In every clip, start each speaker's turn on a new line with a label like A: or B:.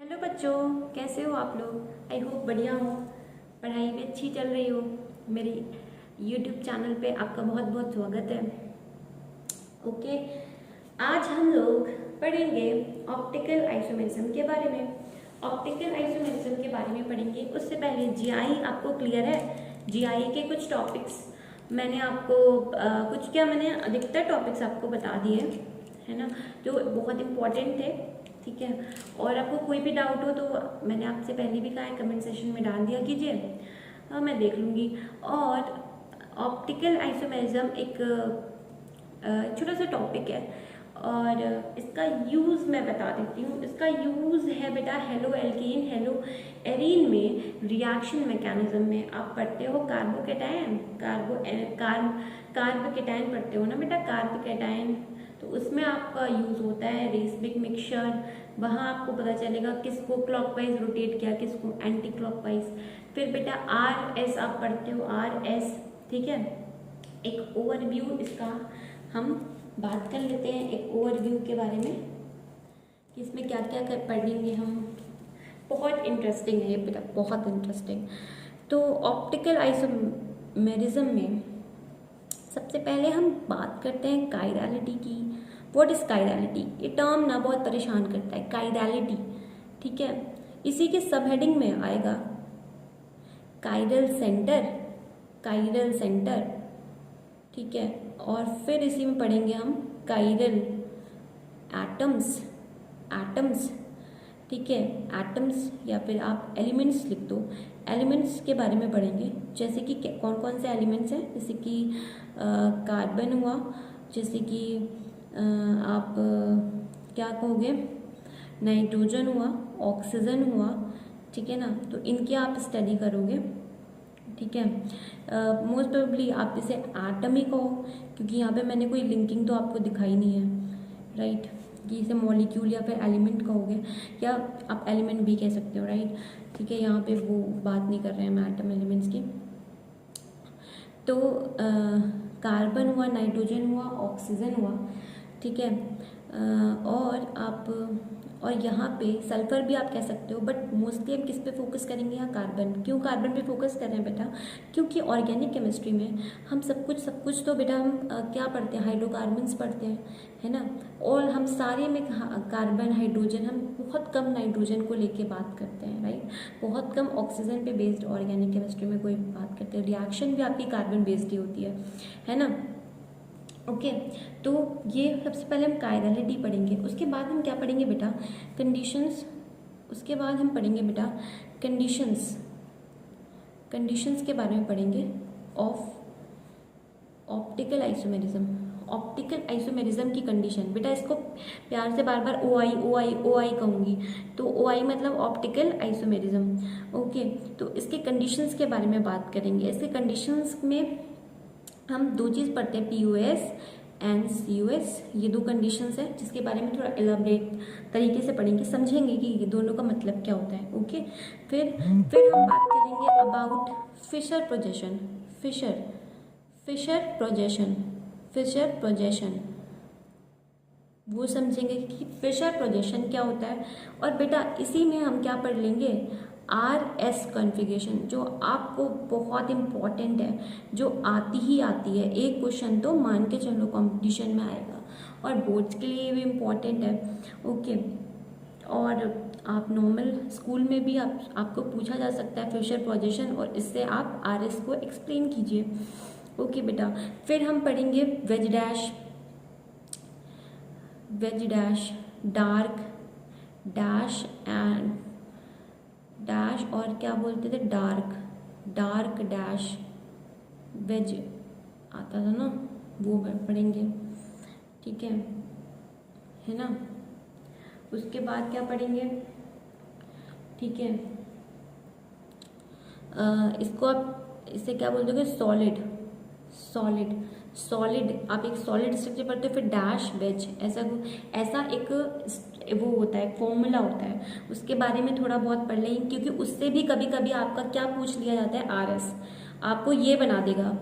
A: Hello बच्चों, कैसे हो आप लोग। आई होप बढ़िया हो, पढ़ाई भी अच्छी चल रही हो। मेरे यूट्यूब चैनल पे आपका बहुत बहुत स्वागत है। ओके, आज हम लोग पढ़ेंगे ऑप्टिकल आइसोमेरिज्म के बारे में। ऑप्टिकल आइसोमेरिज्म के बारे में पढ़ेंगे। उससे पहले जीआई आपको क्लियर है। जीआई के कुछ टॉपिक्स मैंने आपको मैंने अधिकतर टॉपिक्स आपको बता दिए है ना, जो बहुत इम्पोर्टेंट थे। ठीक है, और आपको कोई भी डाउट हो तो मैंने आपसे पहले भी कहा है, कमेंट सेशन में डाल दिया कीजिए, मैं देख लूँगी। और ऑप्टिकल आइसोमेरिज्म एक छोटा सा टॉपिक है और इसका यूज़ मैं बता देती हूँ। इसका यूज़ है बेटा हेलो एल्कीन हेलो एरीन में रिएक्शन मैकेनिज्म में। आप पढ़ते हो कार्बोकेटायन, कार्बोकेटायन पढ़ते हो ना बेटा, कार्बोकेटायन। तो उसमें आपका यूज़ होता है रेसबिक मिक्सचर। वहाँ आपको पता चलेगा किसको क्लॉकवाइज रोटेट किया, किसको एंटी क्लॉकवाइज। फिर बेटा RS आप पढ़ते हो, RS। ठीक है, एक ओवरव्यू इसका हम बात कर लेते हैं, एक ओवरव्यू के बारे में कि इसमें क्या क्या कर पढ़ेंगे हम। बहुत इंटरेस्टिंग है ये बेटा, बहुत इंटरेस्टिंग। तो ऑप्टिकल आइसोमेरिज्म में सबसे पहले हम बात करते हैं काइरलिटी की। What is chirality? ये टर्म ना बहुत परेशान करता है, काइरलिटी। ठीक है, इसी के सब हेडिंग में आएगा काइरल सेंटर, काइरल सेंटर। ठीक है, और फिर इसी में पढ़ेंगे हम काइरल एटम्स, एटम्स। ठीक है, एटम्स या फिर आप एलिमेंट्स लिख दो। एलिमेंट्स के बारे में पढ़ेंगे, जैसे कि कौन कौन से एलिमेंट्स हैं, जैसे कि कार्बन हुआ, जैसे कि आप क्या कहोगे, नाइट्रोजन हुआ, ऑक्सीजन हुआ। ठीक है ना, तो इनकी आप स्टडी करोगे। ठीक है, मोस्ट प्रोबेबली आप इसे एटम ही कहो, क्योंकि यहाँ पे मैंने कोई लिंकिंग तो आपको दिखाई नहीं है, राइट। कि इसे मॉलिक्यूल या फिर एलिमेंट कहोगे, या आप एलिमेंट भी कह सकते हो, राइट। ठीक है, यहाँ पे वो बात नहीं कर रहे हैं हम एटम एलिमेंट्स की। तो कार्बन हुआ, नाइट्रोजन हुआ, ऑक्सीजन हुआ। ठीक है, और आप और यहाँ पे सल्फर भी आप कह सकते हो, बट मोस्टली हम किस पे फोकस करेंगे यहाँ? कार्बन। क्यों कार्बन पे फोकस कर रहे हैं बेटा? क्योंकि ऑर्गेनिक केमिस्ट्री में हम सब कुछ तो बेटा हम क्या पढ़ते हैं? हाइड्रोकार्बन्स पढ़ते हैं, है ना। और हम सारे में कार्बन, हाइड्रोजन, हम बहुत कम नाइट्रोजन को लेके बात करते हैं, राइट। बहुत कम ऑक्सीजन पे बेस्ड ऑर्गेनिक केमिस्ट्री में कोई बात करते हैं। रिएक्शन भी आपकी कार्बन बेस्ड ही होती है ना। ओके, तो ये सबसे पहले हम कायरलिटी पढ़ेंगे। उसके बाद हम क्या पढ़ेंगे बेटा? कंडीशंस। उसके बाद हम पढ़ेंगे बेटा कंडीशंस, कंडीशंस के बारे में पढ़ेंगे of optical isomerism. Optical isomerism की कंडीशन बेटा, इसको प्यार से बार बार OI कहूँगी, तो OI मतलब ऑप्टिकल आइसोमेरिज्म। ओके, तो इसके कंडीशंस के बारे में बात करेंगे। इसके कंडीशंस में हम दो चीज़ पढ़ते हैं, POS एंड COS। ये दो कंडीशंस है जिसके बारे में थोड़ा एलाबरेट तरीके से पढ़ेंगे, समझेंगे कि ये दोनों का मतलब क्या होता है। ओके, फिर हम बात करेंगे about Fisher projection, Fisher projection, वो समझेंगे कि फिशर प्रोजेक्शन क्या होता है। और बेटा इसी में हम क्या पढ़ लेंगे? RS कॉन्फ़िगरेशन, जो आपको बहुत इम्पॉर्टेंट है, जो आती ही आती है। एक क्वेश्चन तो मान के चलो कंपटीशन में आएगा, और बोर्ड्स के लिए भी इम्पॉर्टेंट है। ओके, और आप नॉर्मल स्कूल में भी आपको पूछा जा सकता है फिशर प्रोजेक्शन, और इससे आप RS को एक्सप्लेन कीजिए। ओके बेटा, फिर हम पढ़ेंगे veg dash, dark dash and dash, और क्या बोलते थे, डार्क डैश वेज आता था ना, वो पढ़ेंगे। ठीक है ना। उसके बाद क्या पढ़ेंगे? ठीक है, इसको आप इसे क्या बोलते हो? सॉलिड आप एक सॉलिड स्ट्रक्चर पढ़ते हो, फिर डैश वेज, ऐसा एक वो होता है, फॉर्मूला होता है। उसके बारे में थोड़ा बहुत पढ़ लेंगे, क्योंकि उससे भी कभी कभी आपका क्या पूछ लिया जाता है, RS आपको ये बना देगा,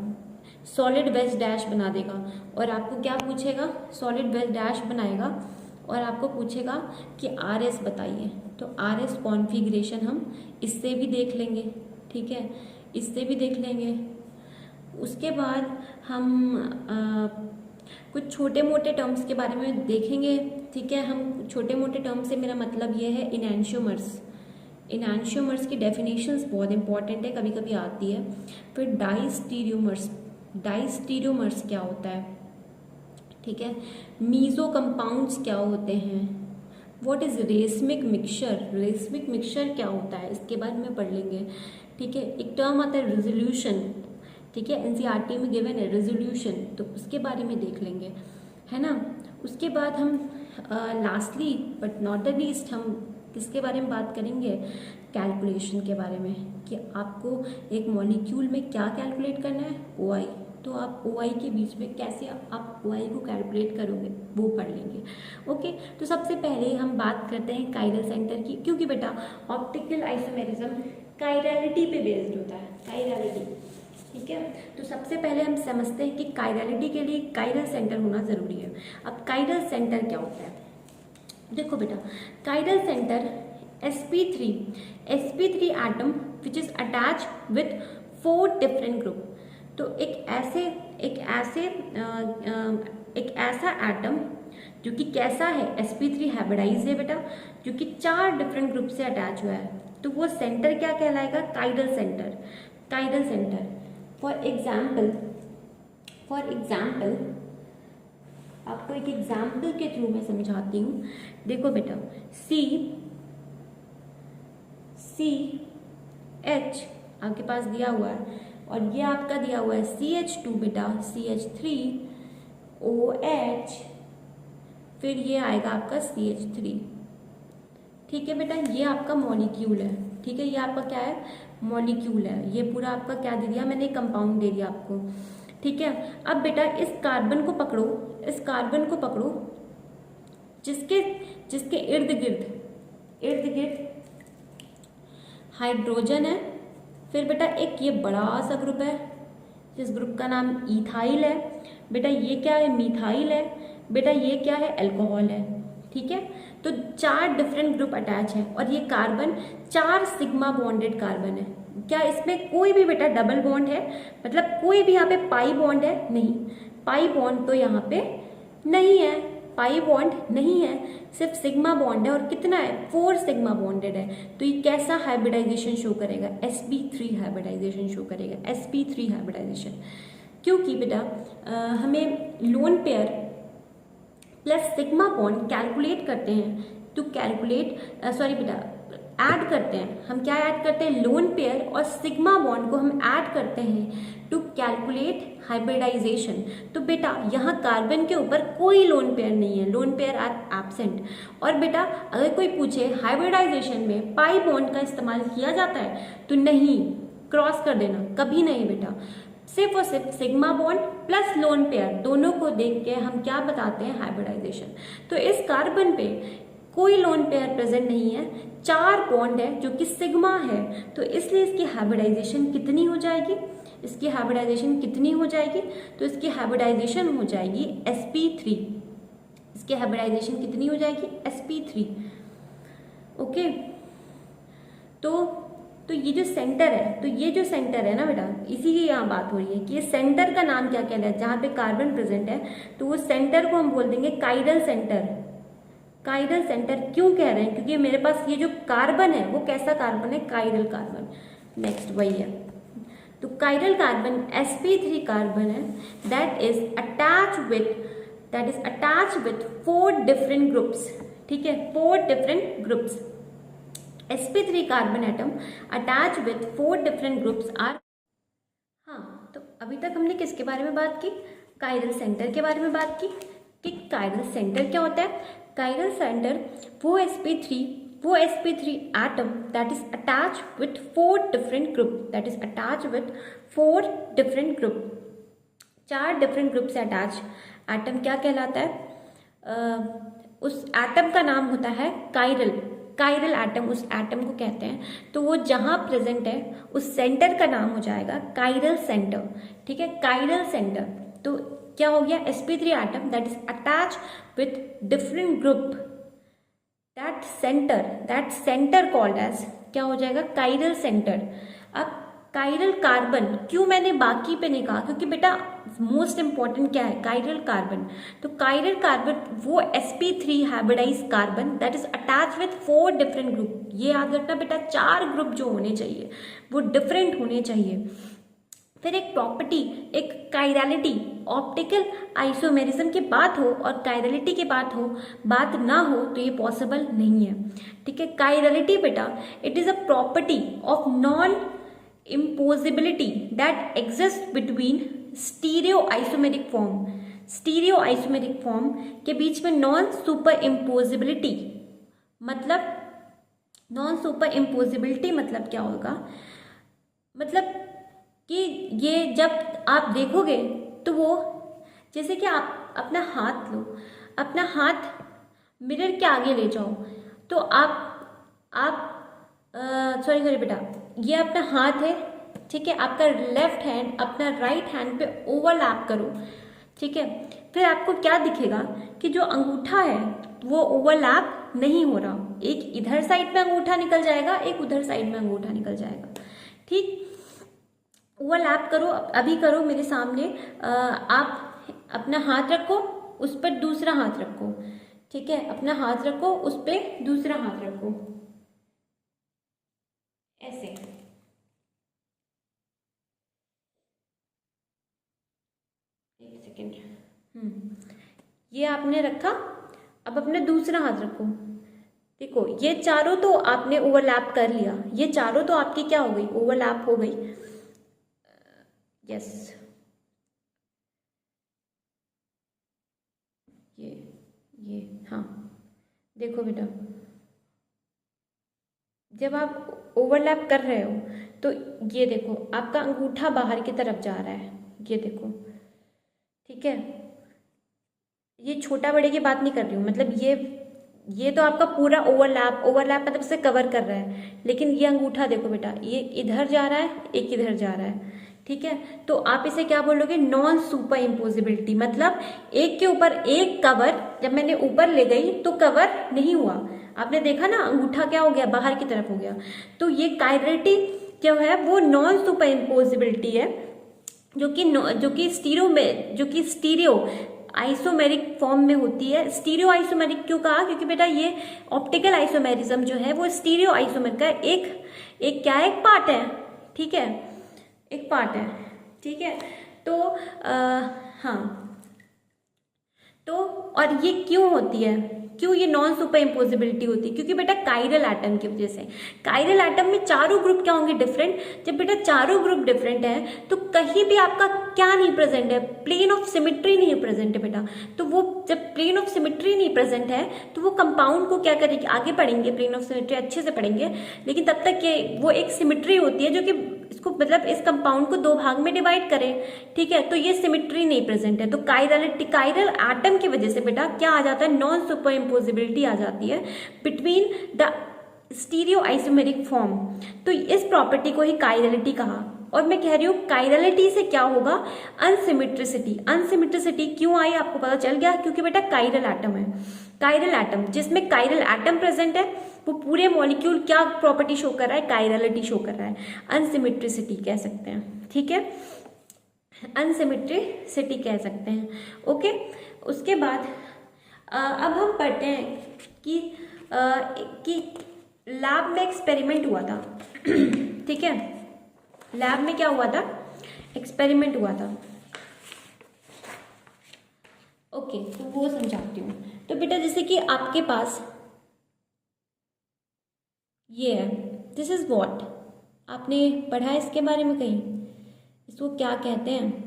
A: सॉलिड वेज डैश बना देगा। और आपको क्या पूछेगा? सॉलिड वेज डैश बनाएगा, और आपको पूछेगा कि RS बताइए, तो RS कॉन्फ़िगरेशन हम इससे भी देख लेंगे, ठीक है, इससे भी देख लेंगे। उसके बाद हम कुछ छोटे मोटे टर्म्स के बारे में देखेंगे, ठीक है। हम छोटे मोटे टर्म्स से मेरा मतलब ये है इनैंशियोमर्स। इनैंशियोमर्स की डेफिनेशंस बहुत इंपॉर्टेंट है, कभी कभी आती है। फिर डाइस्टीरियोमर्स, डाइस्टीरियोमर्स क्या होता है, ठीक है। मीजो कंपाउंड्स क्या होते हैं, what is racemic mixture, racemic mixture क्या होता है, इसके बारे में पढ़ लेंगे, ठीक है। एक टर्म आता है रेजोल्यूशन, ठीक है, एनसीईआरटी में गिवन है रेजोल्यूशन, तो उसके बारे में देख लेंगे, है ना। उसके बाद हम lastly but not the least हम किसके बारे में बात करेंगे, कैलकुलेशन के बारे में, कि आपको एक मॉलिक्यूल में क्या कैलकुलेट करना है, OI, तो आप OI के बीच में कैसे आप OI को कैलकुलेट करोगे वो पढ़ लेंगे। ओके, तो सबसे पहले हम बात करते हैं कायरल सेंटर की, क्योंकि बेटा ऑप्टिकल आइसोमेरिज्म कायरलिटी पे बेस्ड होता है, कायरलिटी, ठीक है। तो सबसे पहले हम समझते हैं कि कायरलिटी के लिए कायरल सेंटर होना जरूरी है। अब कायरल सेंटर क्या होता है, देखो बेटा, chiral centre sp3 atom which is attach with 4 different group. तो एक ऐसा एटम जो कि कैसा है, sp3 हाइब्रिडाइज है बेटा, जो कि 4 डिफरेंट ग्रुप से अटैच हुआ है, तो वो सेंटर क्या कहलाएगा, chiral centre. Chiral centre for example आपको एक एग्जाम्पल के थ्रू मैं समझाती हूँ। देखो बेटा, CH आपके पास दिया हुआ है, और ये आपका दिया हुआ है CH2 बेटा, CH3OH, फिर ये आएगा आपका CH3, ठीक है बेटा। ये आपका मॉलिक्यूल है, ठीक है, ये आपका क्या है, मॉलिक्यूल है। ये पूरा आपका क्या दे दिया मैंने, कंपाउंड दे दिया आपको, ठीक है। अब बेटा इस कार्बन को पकड़ो, इस कार्बन को पकड़ो जिसके इर्द गिर्द हाइड्रोजन है। फिर बेटा एक ये बड़ा सा ग्रुप है, जिस ग्रुप का नाम इथाइल है। बेटा ये क्या है, मिथाइल है। बेटा ये क्या है, अल्कोहल है, ठीक है। तो 4 डिफरेंट ग्रुप अटैच है, और ये कार्बन 4 सिग्मा बॉन्डेड कार्बन है। क्या इसमें कोई भी बेटा डबल बॉन्ड है, मतलब कोई भी यहाँ पे पाई बॉन्ड है, नहीं, पाई बॉन्ड तो यहाँ पे नहीं है, पाई बॉन्ड नहीं है, सिर्फ सिग्मा बॉन्ड है। और कितना है, 4 सिग्मा बॉन्डेड है। तो ये कैसा हाइब्रिडाइजेशन शो करेगा, sp3 हाइब्रिडाइजेशन शो करेगा, sp3 हाइब्रिडाइजेशन। क्योंकि बेटा हमें lone pair plus sigma bond calculate करते हैं, तो ऐड करते हैं। हम क्या ऐड करते हैं, लोन पेयर और सिग्मा बॉन्ड को हम ऐड करते हैं टू कैलकुलेट हाइब्रिडाइजेशन। तो बेटा यहाँ कार्बन के ऊपर कोई लोन पेयर नहीं है, लोन पेयर आर एब्सेंट। और बेटा अगर कोई पूछे हाइब्रिडाइजेशन में पाई बॉन्ड का इस्तेमाल किया जाता है, तो नहीं, क्रॉस कर देना, कभी नहीं बेटा। सिर्फ और सिर्फ sigma bond plus lone pair दोनों को देख के हम क्या बताते हैं, हाइब्रिडाइजेशन। तो इस कार्बन पे कोई लोन पेयर प्रेजेंट नहीं है, 4 बॉन्ड है जो कि सिग्मा है, तो इसलिए इसकी हाइब्रिडाइजेशन कितनी हो जाएगी, इसकी हाइब्रिडाइजेशन कितनी हो जाएगी, तो इसकी हाइब्रिडाइजेशन हो जाएगी sp3। इसकी हाइब्रिडाइजेशन कितनी हो जाएगी, sp3। ओके, तो ये जो सेंटर है, तो ये जो सेंटर है ना बेटा, इसी की यहाँ बात हो रही है कि ये सेंटर का नाम क्या कहलाता है, जहाँ पे कार्बन प्रेजेंट है, तो वो सेंटर को हम बोल देंगे कायरल सेंटर। कायरल सेंटर क्यों कह रहे हैं, क्योंकि मेरे पास ये जो कार्बन है वो कैसा कार्बन है, कायरल कार्बन। नेक्स्ट वही है, तो कायरल कार्बन sp3 कार्बन है, that is attach with 4 different groups, ठीक है, 4 different groups. sp3 carbon atom attach with 4 different groups are. हाँ, तो अभी तक हमने किसके बारे में बात की, कायरल सेंटर के बारे में बात की, कि कायरल सेंटर क्या होता है। कायरल सेंटर वो sp3 atom that is attach with 4 different group, that is attach with 4 different group, 4 different group से अटैच एटम क्या कहलाता है, उस एटम का नाम होता है कायरल। कायरल एटम उस एटम को कहते हैं, तो वो जहां प्रेजेंट है उस सेंटर का नाम हो जाएगा कायरल सेंटर, ठीक है, कायरल सेंटर। तो क्या हो गया, sp3 atom that is attached with different group, that center called as क्या हो जाएगा, काइरल सेंटर। अब काइरल कार्बन क्यों मैंने बाकी पे नहीं कहा, क्योंकि बेटा मोस्ट इंपॉर्टेंट क्या है, काइरल कार्बन। तो काइरल कार्बन वो sp3 hybridize carbon that is attach with 4 different group. ये याद रखना बेटा, 4 ग्रुप जो होने चाहिए वो डिफरेंट होने चाहिए। फिर एक प्रॉपर्टी, एक काइरलिटी, ऑप्टिकल आइसोमेरिज्म की बात हो और काइरलिटी की बात ना हो तो ये पॉसिबल नहीं है। ठीक है, काइरलिटी बेटा it is a property of non imposability that exists between stereo isomeric form के बीच में नॉन सुपर इम्पोजिबिलिटी। मतलब नॉन सुपर इम्पोजिबिलिटी मतलब क्या होगा, मतलब कि ये जब आप देखोगे तो वो जैसे कि आप अपना हाथ लो, अपना हाथ मिरर के आगे ले जाओ तो आप सॉरी बेटा, ये अपना हाथ है, ठीक है, आपका लेफ्ट हैंड अपना राइट हैंड पे ओवरलैप करो, ठीक है, फिर आपको क्या दिखेगा कि जो अंगूठा है वो ओवरलैप नहीं हो रहा, एक इधर साइड में अंगूठा निकल जाएगा, एक उधर साइड में अंगूठा निकल जाएगा। ठीक, ओवरलैप करो, अभी करो मेरे सामने, आप अपना हाथ रखो, उस पर दूसरा हाथ रखो, ठीक है, अपना हाथ रखो, उस पर दूसरा हाथ रखो, ऐसे। एक सेकेंड, ये आपने रखा, अब अपना दूसरा हाथ रखो। देखो ये चारों तो आपने ओवरलैप कर लिया, ये चारों तो आपकी क्या हो गई, ओवरलैप हो गई। यस, ये हाँ, देखो बेटा जब आप ओवरलैप कर रहे हो तो ये देखो आपका अंगूठा बाहर की तरफ जा रहा है, ये देखो, ठीक है, ये छोटा बड़े की बात नहीं कर रही हूँ, मतलब ये तो आपका पूरा ओवरलैप मतलब से कवर कर रहा है, लेकिन ये अंगूठा देखो बेटा, ये इधर जा रहा है, एक इधर जा रहा है, ठीक है, तो आप इसे क्या बोलोगे, नॉन सुपर इम्पोजिबिलिटी, मतलब एक के ऊपर एक कवर, जब मैंने ऊपर ले गई तो कवर नहीं हुआ, आपने देखा ना अंगूठा क्या हो गया, बाहर की तरफ हो गया। तो ये काइरलिटी जो है वो नॉन सुपर इम्पोजिबिलिटी है, जो कि स्टीरियो आइसोमेरिक फॉर्म में होती है। स्टीरियो आइसोमेरिक क्यों कहा, क्योंकि बेटा ये ऑप्टिकल आइसोमेरिज्म जो है वो स्टीरियो आइसोमेरिक का एक क्या है, एक पार्ट है, ठीक है, एक पार्ट है, ठीक है। तो हाँ, तो और ये क्यों होती है, क्यों ये नॉन सुपर इम्पोजिबिलिटी होती है, क्योंकि बेटा काइरल एटम की वजह से। काइरल एटम में चारों ग्रुप क्या होंगे, डिफरेंट। जब बेटा चारों ग्रुप डिफरेंट है तो कहीं भी आपका क्या नहीं प्रेजेंट है, प्लेन ऑफ सिमेट्री नहीं प्रेजेंट है बेटा। तो वो जब प्लेन ऑफ सिमेट्री नहीं प्रेजेंट है तो वो कंपाउंड को क्या करेगी, आगे पढ़ेंगे प्लेन ऑफ सिमेट्री अच्छे से पढ़ेंगे, लेकिन तब तक ये वो एक सिमेट्री होती है जो कि इसको मतलब इस कंपाउंड को 2 भाग में डिवाइड करे, ठीक है, तो ये सिमेट्री नहीं प्रेजेंट है। तो काइरल एटम की वजह से बेटा क्या आ जाता है, नॉन सुपर इम्पोजिबिलिटी आ जाती है between the stereo isomeric form. तो इस प्रॉपर्टी को ही काइरलिटी कहा। और मैं कह रही हूँ काइरलिटी से क्या होगा, अनसिमेट्रिसिटी। अनसिमेट्रिसिटी क्यों आई आपको पता चल गया, क्योंकि बेटा काइरल एटम है, काइरल एटम जिसमें काइरल एटम प्रेजेंट है वो पूरे मॉलिक्यूल क्या प्रॉपर्टी शो कर रहा है, काइरलिटी शो कर रहा है, अनसिमेट्रिसिटी कह सकते हैं, ठीक है, अनसिमेट्रिसिटी कह सकते हैं। ओके, उसके बाद अब हम पढ़ते हैं कि लैब में एक्सपेरिमेंट हुआ था ठीक है, लैब में क्या हुआ था, एक्सपेरिमेंट हुआ था। ओके, तो वो समझाती हूँ। तो बेटा जैसे कि आपके पास ये है, दिस इज व्हाट, आपने पढ़ा है इसके बारे में कहीं, इसको क्या कहते हैं,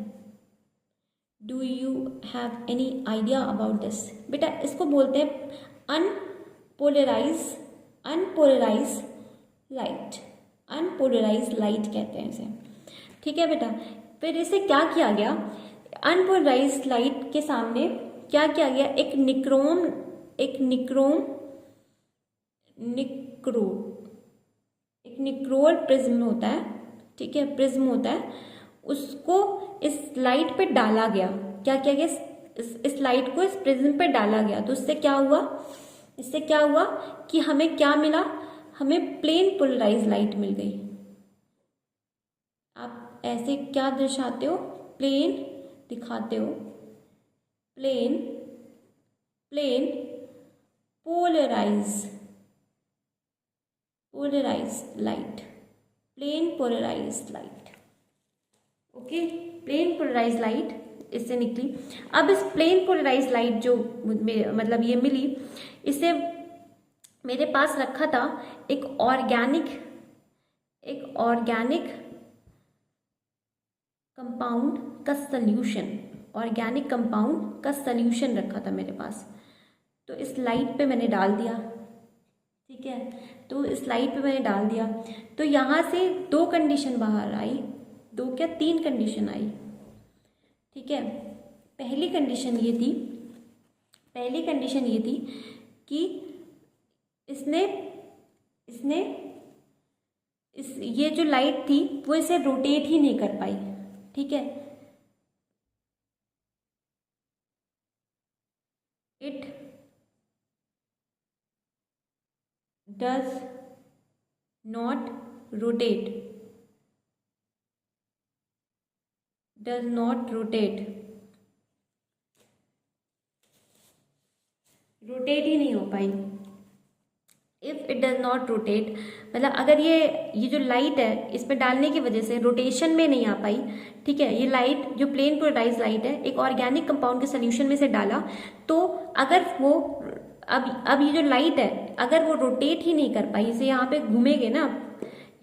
A: do you have any idea about this? बेटा इसको बोलते हैं अनपोलराइज लाइट कहते हैं इसे, ठीक है बेटा। फिर इसे क्या किया गया, अनपोलराइज लाइट के सामने क्या किया गया, एक निक्रोल प्रिज्म होता है, ठीक है, प्रिज्म होता है, उसको इस लाइट पे डाला गया, क्या किया गया, इस लाइट को इस प्रिज्म पे डाला गया, तो इससे क्या हुआ, इससे क्या हुआ कि हमें क्या मिला, हमें प्लेन पोलराइज लाइट मिल गई। आप ऐसे क्या दर्शाते हो, प्लेन दिखाते हो, plane polarize light, plane polarize light. Okay, plane polarize light इससे निकली। अब इस प्लेन पोलराइज लाइट जो मतलब ये मिली, इसे मेरे पास रखा था एक ऑर्गेनिक कंपाउंड का सल्यूशन, ऑर्गेनिक कंपाउंड का सल्यूशन रखा था मेरे पास। तो इस लाइट पे मैंने डाल दिया, ठीक है, तो इस लाइट पे मैंने डाल दिया, तो यहाँ से दो कंडीशन बाहर आई, दो क्या तीन कंडीशन आई, ठीक है। पहली कंडीशन ये थी कि ये जो लाइट थी वो इसे रोटेट ही नहीं कर पाई, ठीक है, it does not rotate, rotate ही नहीं हो पाई। If it does not rotate मतलब अगर ये जो लाइट है इस पर डालने की वजह से रोटेशन में नहीं आ पाई, ठीक है, ये लाइट जो प्लेन पोलराइज लाइट है एक ऑर्गेनिक कंपाउंड के सोल्यूशन में से डाला, तो अगर वो अब ये जो लाइट है अगर वो रोटेट ही नहीं कर पाई, इसे यहाँ पे घूमेंगे ना,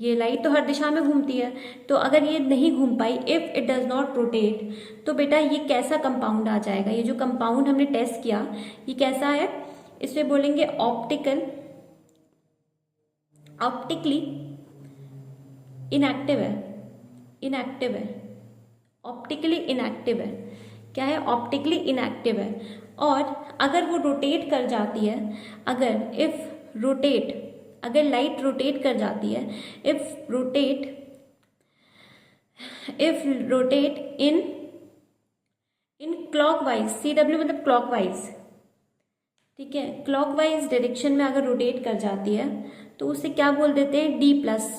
A: ये लाइट तो हर दिशा में घूमती है, तो अगर ये नहीं घूम पाई, if it does not rotate, तो बेटा ये कैसा कंपाउंड आ जाएगा, ये जो कंपाउंड हमने टेस्ट किया ये कैसा है, इसमें बोलेंगे ऑप्टिकली इनएक्टिव है, ऑप्टिकली इनएक्टिव है, क्या है, ऑप्टिकली इनएक्टिव है। और अगर वो रोटेट कर जाती है, अगर लाइट रोटेट कर जाती है, if rotate in clockwise, CW मतलब क्लॉकवाइज, ठीक है, क्लॉकवाइज डायरेक्शन में अगर रोटेट कर जाती है तो उसे क्या बोल देते हैं, D+,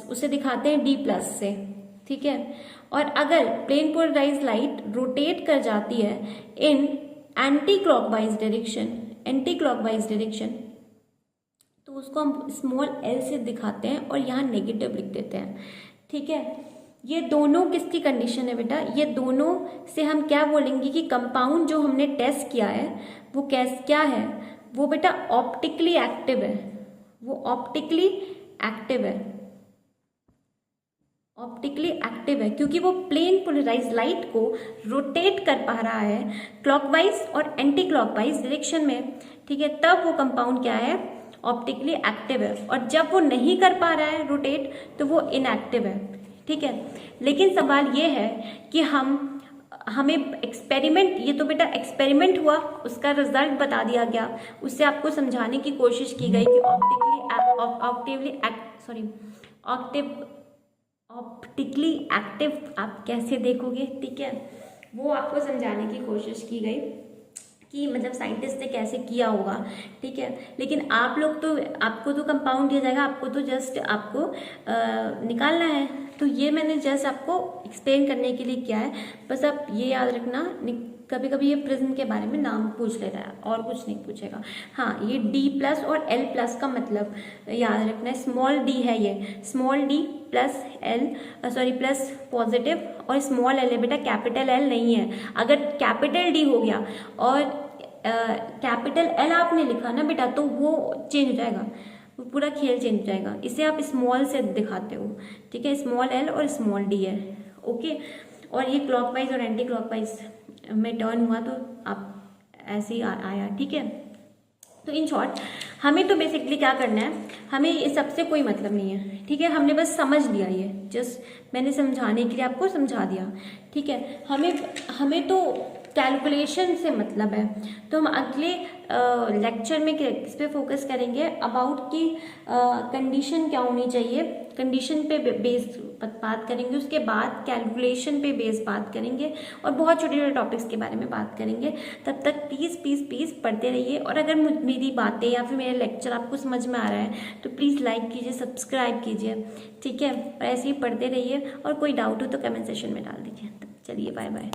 A: उसे दिखाते हैं D+ से, ठीक है। और अगर प्लेन पोलराइज लाइट रोटेट कर जाती है इन एंटी क्लॉकवाइज डायरेक्शन, तो उसको हम स्मॉल l से दिखाते हैं और यहाँ नेगेटिव लिख देते हैं, ठीक है। ये दोनों किसकी कंडीशन है बेटा, ये दोनों से हम क्या बोलेंगे कि कंपाउंड जो हमने टेस्ट किया है वो क्या है, वो बेटा ऑप्टिकली एक्टिव है, वो ऑप्टिकली एक्टिव है क्योंकि वो प्लेन पोलराइज लाइट को रोटेट कर पा रहा है क्लॉकवाइज और एंटी क्लॉकवाइज डायरेक्शन में, ठीक है, तब वो कंपाउंड क्या है, ऑप्टिकली एक्टिव है। और जब वो नहीं कर पा रहा है रोटेट तो वो इनएक्टिव है, ठीक है। लेकिन सवाल ये है कि हमें एक्सपेरिमेंट, ये तो बेटा एक्सपेरिमेंट हुआ, उसका रिजल्ट बता दिया गया, उससे आपको समझाने की कोशिश की गई कि ऑप्टिकली एक्टिव आप कैसे देखोगे, ठीक है, वो आपको समझाने की कोशिश की गई कि मतलब साइंटिस्ट ने कैसे किया होगा, ठीक है। लेकिन आपको तो कंपाउंड दिया जाएगा, आपको तो जस्ट निकालना है, तो ये मैंने जस्ट आपको एक्सप्लेन करने के लिए किया है। बस आप ये याद रखना, कभी कभी ये प्रिज्म के बारे में नाम पूछ लेता है और कुछ नहीं पूछेगा। हाँ, ये D+ और L+ का मतलब याद रखना है, स्मॉल d है ये, स्मॉल d प्लस पॉजिटिव, और स्मॉल l है बेटा, कैपिटल L नहीं है। अगर कैपिटल D हो गया और कैपिटल L आपने लिखा ना बेटा, तो वो चेंज हो जाएगा, वो पूरा खेल चेंज हो जाएगा। इसे आप स्मॉल से दिखाते हो, ठीक है, स्मॉल l और स्मॉल d है, ओके। और ये क्लॉकवाइज और एंटी क्लॉकवाइज में टर्न हुआ तो आप ऐसे ही आया, ठीक है। तो इन शॉर्ट हमें तो बेसिकली क्या करना है, हमें ये सबसे कोई मतलब नहीं है, ठीक है, हमने बस समझ लिया, ये जस्ट मैंने समझाने के लिए आपको समझा दिया, ठीक है। हमें तो कैलकुलेशन से मतलब है, तो हम अगले लेक्चर में किस पे फोकस करेंगे, अबाउट की कंडीशन क्या होनी चाहिए, कंडीशन पे बेस्ड बात करेंगे, उसके बाद कैलकुलेशन पे बेस्ड बात करेंगे और बहुत छोटे छोटे टॉपिक्स के बारे में बात करेंगे। तब तक प्लीज़ प्लीज़ प्लीज़ पढ़ते रहिए, और अगर मेरी बातें या फिर मेरा लेक्चर आपको समझ में आ रहा है तो प्लीज़ लाइक कीजिए, सब्सक्राइब कीजिए, ठीक है। और ऐसे ही पढ़ते रहिए, और कोई डाउट हो तो कमेंट सेशन में डाल दीजिए। चलिए बाय बाय।